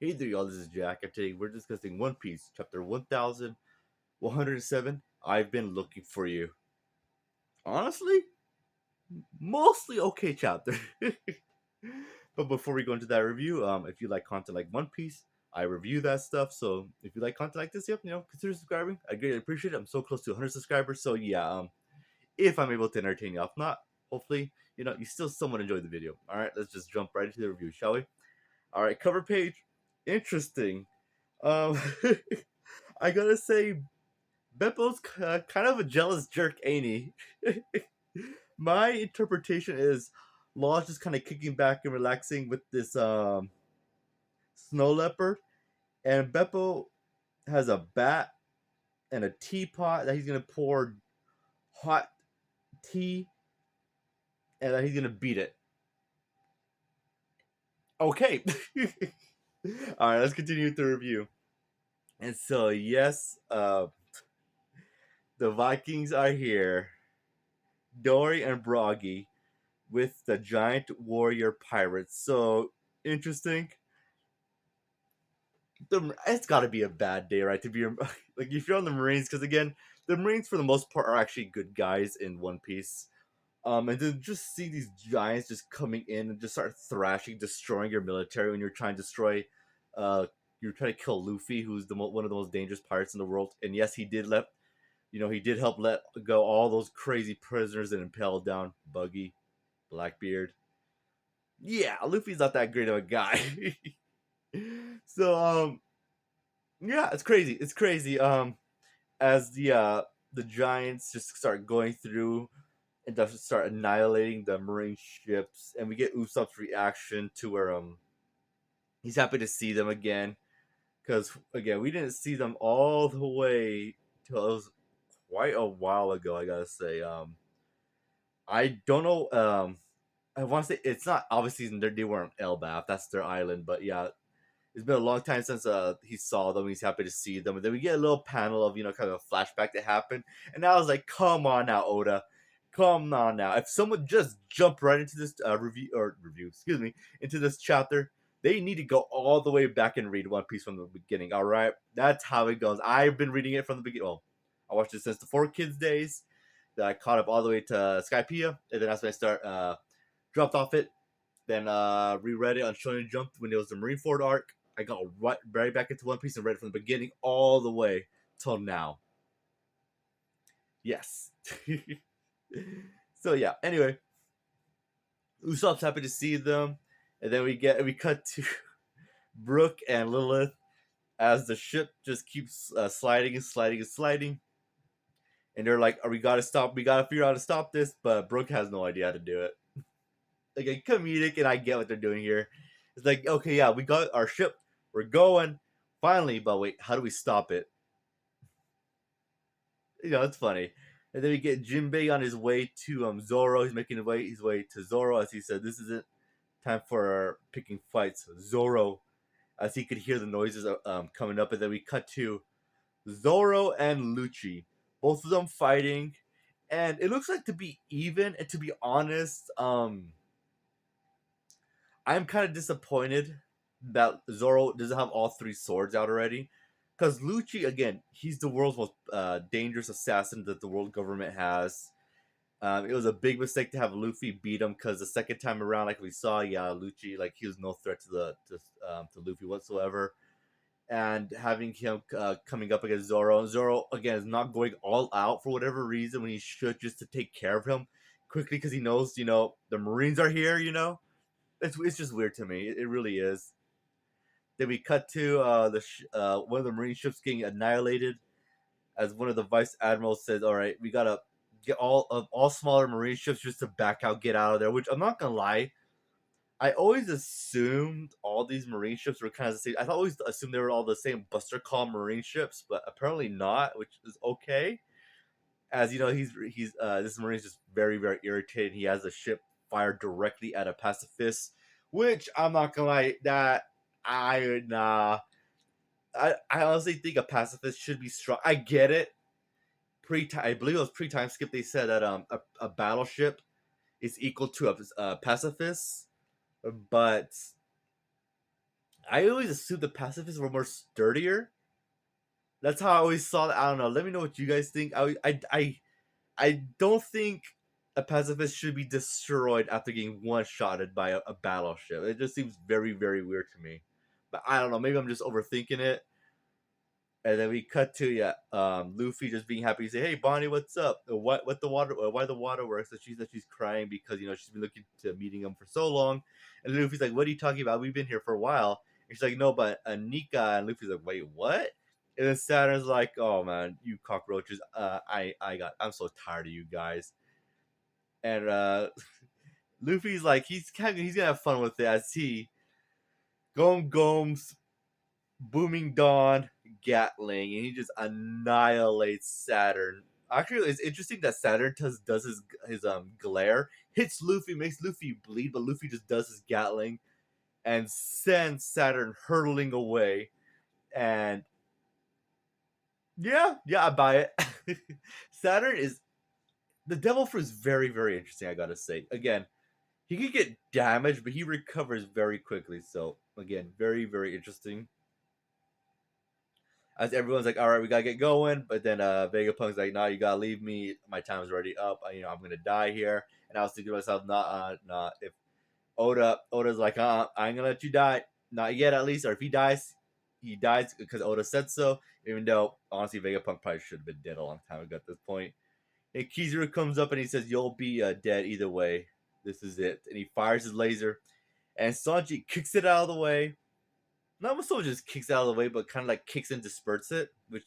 Hey there, y'all. This is Jack, and today we're discussing One Piece, chapter 1107. I've been looking for you. Honestly, mostly okay chapter. But before we go into that review, if you like content like One Piece, I review that stuff. So if you like content like this, yep, consider subscribing. I greatly appreciate it. I'm so close to 100 subscribers. So yeah, if I'm able to entertain you, if not, hopefully, you still somewhat enjoy the video. All right, let's just jump right into the review, shall we? All right, cover page. Interesting. Um, I gotta say, Beppo's kind of a jealous jerk, ain't he? My interpretation is Law's just kind of kicking back and relaxing with this snow leopard, and Beppo has a bat and a teapot that he's gonna pour hot tea, and that he's gonna beat it. Okay. All right, let's continue with the review. And so, yes, the Vikings are here. Dory and Broggy with the giant warrior pirates. So interesting. It's got to be a bad day, right? To be like if you're on the Marines, because again, the Marines for the most part are actually good guys in One Piece. And to just see these giants just coming in and just start thrashing, destroying your military when you're trying to destroy, uh, you're trying to kill Luffy, who's one of the most dangerous pirates in the world. And yes, he did help let go all those crazy prisoners and impale down Buggy, Blackbeard. Yeah, Luffy's not that great of a guy. So yeah, it's crazy. It's crazy. As the giants just start going through and just start annihilating the marine ships, and we get Usopp's reaction to where he's happy to see them again, because again we didn't see them all the way till it was quite a while ago. I gotta say, I don't know. I want to say it's not obviously they were on Elbaf. That's their island, but yeah, it's been a long time since he saw them. He's happy to see them, and then we get a little panel of kind of a flashback that happened. And I was like, "Come on now, Oda, come on now! If someone just jumped right into this excuse me, into this chapter, they need to go all the way back and read One Piece from the beginning. All right, that's how it goes. I've been reading it from the beginning. Well, I watched it since the Four Kids days. That I caught up all the way to Skypiea, and then that's when I dropped off it. Then reread it on Shonen Jump when it was the Marineford arc. I got right back into One Piece and read it from the beginning all the way till now. Yes. So yeah. Anyway, Usopp's happy to see them, and then we cut to Brooke and Lilith as the ship just keeps sliding and sliding and sliding, and they're like, "Oh, we gotta stop. We gotta figure out how to stop this." But Brooke has no idea how to do it. Like a comedic, and I get what they're doing here. It's like, okay, yeah, we got our ship, we're going, finally, but wait, how do we stop it? It's funny. And then we get Jinbei on his way to Zoro. He's making his way to Zoro, as he said, "This isn't time for picking fights." Zoro, as he could hear the noises coming up, and then we cut to Zoro and Lucci, both of them fighting, and it looks like to be even. And to be honest, I'm kind of disappointed that Zoro doesn't have all three swords out already. Because Lucci, again, he's the world's most dangerous assassin that the world government has. It was a big mistake to have Luffy beat him because the second time around, like we saw, yeah, Lucci, like he was no threat to Luffy whatsoever. And having him coming up against Zoro, and Zoro again is not going all out for whatever reason when he should just to take care of him quickly because he knows, the Marines are here. It's just weird to me. It really is. Then we cut to one of the Marine ships getting annihilated, as one of the vice admirals says, "All right, we gotta get all smaller Marine ships just to back out, get out of there." Which I'm not gonna lie, I always assumed all these Marine ships were kind of the same. I always assumed they were all the same Buster Call Marine ships, but apparently not, which is okay. As you know, he's this Marine is just very very irritated. He has a ship fired directly at a pacifist, which I'm not gonna lie, that I nah. I honestly think a pacifist should be strong. I get it. I believe it was pre-time skip. They said that a battleship is equal to a pacifist, but I always assumed the pacifists were more sturdier. That's how I always saw that. I don't know. Let me know what you guys think. I don't think a pacifist should be destroyed after getting one shotted by a battleship. It just seems very, very weird to me. But I don't know. Maybe I'm just overthinking it. And then we cut to Luffy just being happy. Say, "Hey Bonnie, what's up? What the water? Why the water works?" And she said she's crying because she's been looking to meeting him for so long. And Luffy's like, "What are you talking about? We've been here for a while." And she's like, "No, but Nika." And Luffy's like, "Wait, what?" And then Saturn's like, "Oh man, you cockroaches! I'm so tired of you guys." And Luffy's like, he's gonna have fun with it as he goes Booming Dawn, Gatling, and he just annihilates Saturn. Actually, it's interesting that Saturn does his glare, hits Luffy, makes Luffy bleed, but Luffy just does his Gatling and sends Saturn hurtling away. And yeah, I buy it. Saturn is the Devil Fruit is very, very interesting. I gotta say, again, he can get damaged, but he recovers very quickly. So again, very, very interesting. As everyone's like, all right, we gotta get going. But then Vegapunk's like, nah, you gotta leave me. My time's already up. I'm gonna die here. And I was thinking to myself, nah. If Oda's like, I ain't gonna let you die, not yet at least. Or if he dies because Oda said so. Even though honestly, Vegapunk probably should have been dead a long time ago at this point. And Kizaru comes up and he says, "You'll be dead either way. This is it." And he fires his laser, and Sanji kicks it out of the way. Not so just kicks it out of the way, but kind of like kicks and disperses it, which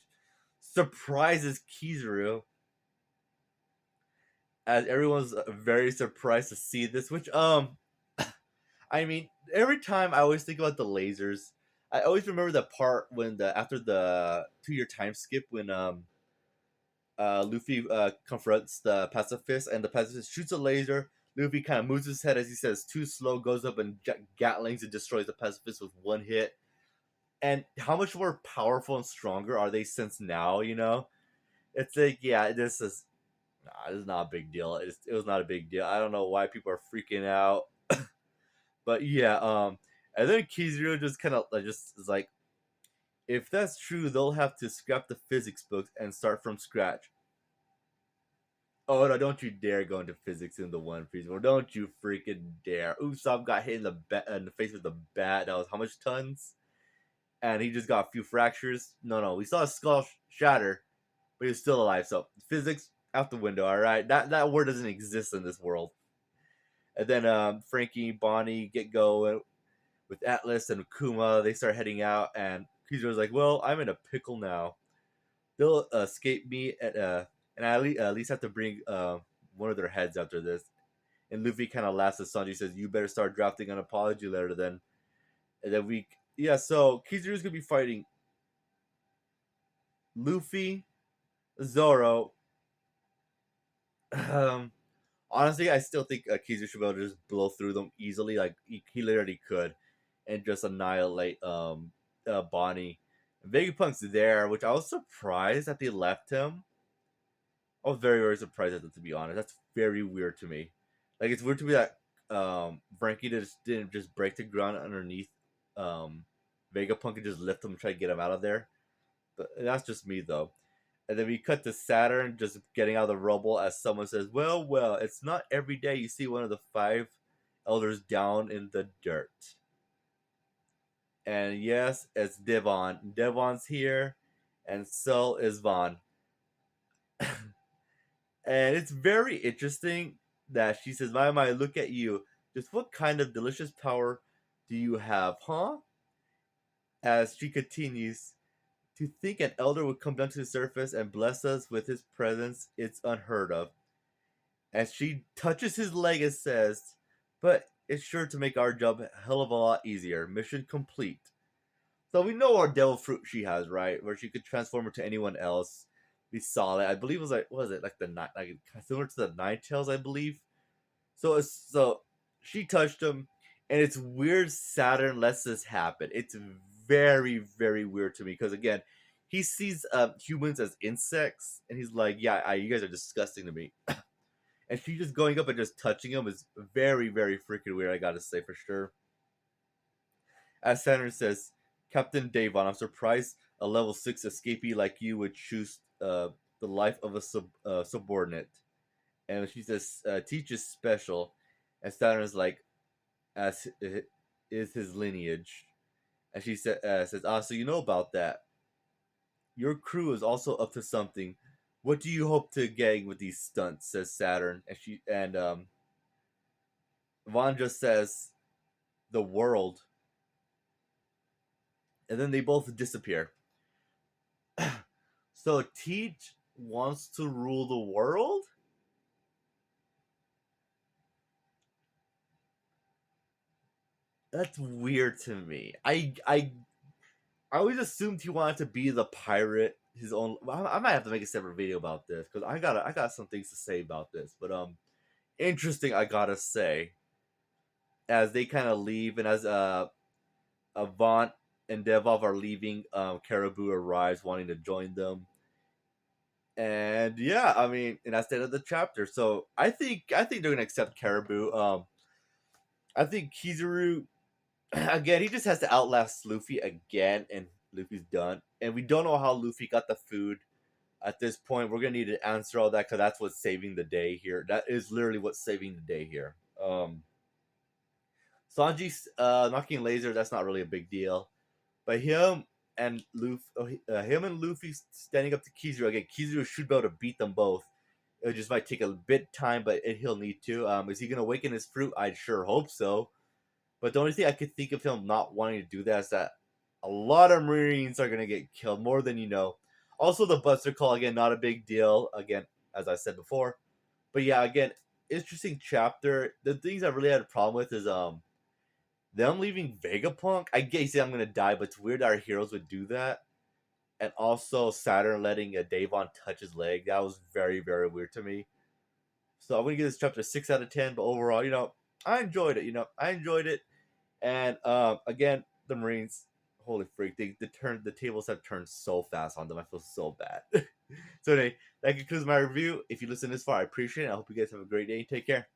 surprises Kizaru, as everyone's very surprised to see this. Which I mean, every time I always think about the lasers. I always remember the part when the after the 2 year time skip when Luffy confronts the pacifist, and the pacifist shoots a laser. Luffy kind of moves his head as he says, "Too slow," goes up and gatlings and destroys the pacifist with one hit. And how much more powerful and stronger are they since now? It's like, yeah, this is not a big deal. It was not a big deal. I don't know why people are freaking out, but yeah, and then Kizaru just kind of like just is like, if that's true, they'll have to scrap the physics books and start from scratch. Oh no! Don't you dare go into physics in the One Piece world! Don't you freaking dare! Usopp got hit in the face with a bat. That was how much tons? And he just got a few fractures. No, we saw his skull shatter, but he's still alive. So physics out the window. All right, that word doesn't exist in this world. And then Frankie, Bonnie get going with Atlas and Kuma. They start heading out, and Kizaru's like, "Well, I'm in a pickle now. They'll escape me, and I at least have to bring one of their heads after this." And Luffy kind of laughs as Sanji says, "You better start drafting an apology letter then." And then so Kizaru's gonna be fighting Luffy, Zoro. Um, Honestly, I still think Kizaru should be able to just blow through them easily. Like he literally could, and just annihilate Bonnie. Vegapunk's there, which I was surprised that they left him. I was very, very surprised at that, to be honest. That's very weird to me. Like, it's weird to me that Frankie didn't just break the ground underneath um, Vegapunk and just lift him and try to get him out of there. But that's just me, though. And then we cut to Saturn just getting out of the rubble as someone says, well, it's not every day you see one of the 5 elders down in the dirt. And yes, it's Devon. Devon's here, and so is Vaughn. And it's very interesting that she says, My, look at you. Just what kind of delicious power do you have, huh?" As she continues, "To think an elder would come down to the surface and bless us with his presence, it's unheard of." As she touches his leg and says, "But it's sure to make our job a hell of a lot easier. Mission complete." So we know our devil fruit she has, right? Where she could transform into anyone else. We saw that. I believe it was like, what was it? Like similar to the Nine Tails, I believe. So she touched him, and it's weird Saturn lets this happen. It's very, very weird to me because again, he sees humans as insects, and he's like, "Yeah, you guys are disgusting to me." And she just going up and just touching him is very, very freaking weird. I gotta say for sure. As Saturn says, Captain Davon, I'm surprised a level 6 escapee like you would choose the life of a subordinate. And she says, teach is special. And Saturn is like, as is his lineage. And she says, so you know about that. Your crew is also up to something. What do you hope to gain with these stunts? Says Saturn. And Vaughn just says, the world. And then they both disappear. So Teach wants to rule the world? That's weird to me. I always assumed he wanted to be the pirate. His own. I might have to make a separate video about this because I got some things to say about this. But interesting. I gotta say, as they kind of leave, and as Avant and Devov are leaving, Caribou arrives, wanting to join them. And yeah, I mean, and that's the end of the chapter. So I think they're gonna accept Caribou. I think Kizaru again, he just has to outlast Luffy again, and Luffy's done. And we don't know how Luffy got the food at this point. We're gonna need to answer all that because that's what's saving the day here. That is literally what's saving the day here. Sanji knocking laser, that's not really a big deal. But him and Luffy standing up to Kizaru again. Kizaru should be able to beat them both. It just might take a bit time, but he'll need to. Is he gonna awaken his fruit? I sure hope so. But the only thing I could think of him not wanting to do that is that a lot of Marines are gonna get killed, more than you know. Also, the Buster Call again, not a big deal. Again, as I said before. But yeah, again, interesting chapter. The things I really had a problem with is them leaving Vegapunk. I guess I'm gonna die, but it's weird our heroes would do that. And also Saturn letting Davon touch his leg. That was very, very weird to me. So I'm gonna give this chapter a 6 out of 10. But overall, I enjoyed it. I enjoyed it. And again, the Marines, holy freak, the tables have turned so fast on them. I feel so bad. So anyway, that concludes my review. If you listen this far, I appreciate it. I hope you guys have a great day. Take care.